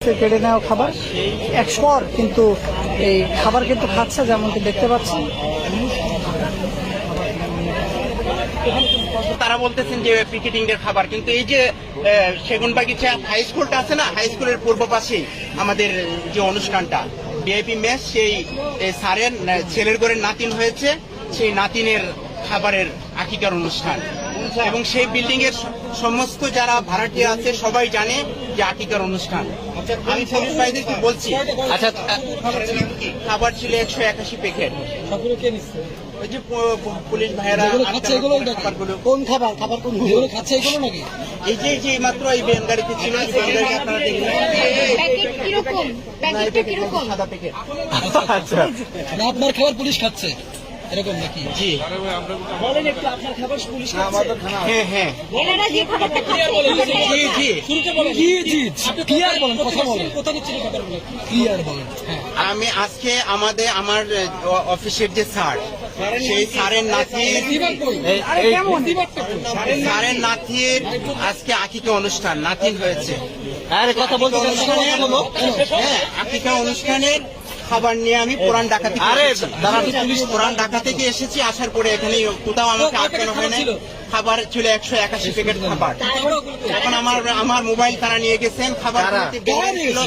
কেড়ে নেওয়া খাবার 100 পর কিন্তু এই খাবার কিন্তু খাচ্ছে, যেমনটি দেখতে পাচ্ছি। তারা বলতেছেন যে পিকেটিং এর খাবার, কিন্তু এই যে সেগুনবাগিচা হাই স্কুলটা আছে না, হাই স্কুলের পূর্ব পাশে আমাদের যে অনুষ্ঠানটা ভিআইপি মেস, সেই স্যারের ছেলের ঘরের নাতিন হয়েছে, সেই নাতিনের খাবারের আকিকার অনুষ্ঠান, এবং সেই বিল্ডিং এর সমস্ত যারা ভাড়াটিয়া আছে সবাই জানে যে আকিকার অনুষ্ঠান। আমি পুলিশ ভাইদেরকে বলছি, আচ্ছা খাবার ছিল 181 প্যাকেট। ওই যে পুলিশ ভাইয়েরা কোন খাবার খাবার কোন খাচ্ছে এগুলো নাকি? এই যে মাত্র এই ভ্যান গাড়িতে ছিল, এই ভ্যান গাড়িতে আপনারা দেখলেন সাদা প্যাকেট। আচ্ছা, আপনার খাবার পুলিশ খাচ্ছে এরকম নাকি? জি বলেন একটু, আপনার খাবার পুলিশ খাচ্ছে? হ্যাঁ হ্যাঁ জি ক্লিয়ার বলেন, কথা বলেন, কোথা নিচ্ছেন খাবারগুলো ক্লিয়ার বলেন। আমি আজকে আমার অফিসের যে স্যার, সেই স্যারের নাতির আজকে আকিকা অনুষ্ঠান, নাতিন হয়েছে। কথা বলতে হ্যাঁ, আকিকা অনুষ্ঠানের খাবার নিয়ে আমি পুরান ঢাকা থেকে পুরান ঢাকা থেকে এসেছি। আসার পরে এখানে কোথাও আমাকে আটকানো হয় না। খাবার ছিল 181 প্যাকেট খাবার। এখন আমার মোবাইল তারা নিয়ে গেছেন,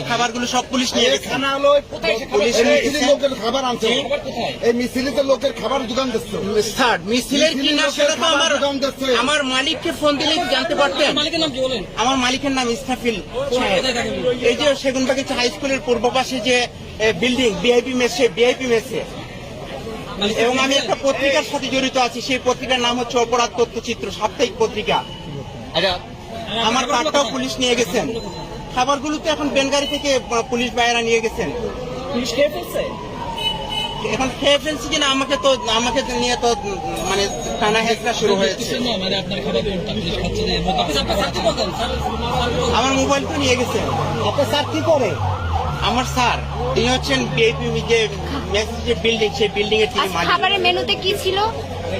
খাবারগুলো সব পুলিশ নিয়ে গেছে। পুলিশ খাবার আনছে, এই মিছিলিতে লোকের খাবার দোকান দিচ্ছে। স্যার মিছিলের কি না সেটা তো আমার মালিককে ফোন দিলে জানতে পারতেন। আমার মালিকের নাম ইসরাফিল সাহেব। এই যে সেগুনবাগিচা হাই স্কুলের পূর্ব পাশে যে বিল্ডিং ভিআইপি মেসে, এবং আমি একটা পত্রিকার সাথে জড়িত আছি। সেই পত্রিকার নাম হচ্ছে অপরাধ তথ্যচিত্র, সাপ্তাহিক পত্রিকা। আমার কার্ডটাও পুলিশ নিয়ে গেছেন। খাবারগুলো তো এখন বেনগাড়ি থেকে পুলিশ ভাইয়েরা নিয়ে গেছেন। পুলিশ খেয়ে ফেলছে, এখন খেয়ে ফেলছি কিনা আমাকে নিয়ে তো মানে টানা হেঁচড়া শুরু হয়েছে। আমার মোবাইল তো নিয়ে গেছেন। আপনার স্যার কি করে? আমার স্যার তিনি হচ্ছেন বিআইপি যে বিল্ডিং, সেই বিল্ডিং এর তিনি মালিক। খাবারের মেনুতে কি ছিল?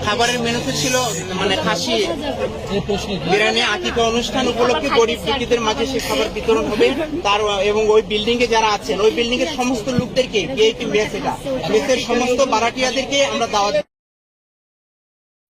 খাবারের মেনুতে ছিল মানে খাসি বিরিয়ানি। আকিকা অনুষ্ঠান উপলক্ষে গরিব দুঃখীদের মাঝে সে খাবার বিতরণ হবে তার, এবং ওই বিল্ডিং এ যারা আছেন ওই বিল্ডিং এর সমস্ত লোকদেরকে ভিআইপি মেসের সমস্ত ভাড়াটিয়াদেরকে আমরা দাওয়াত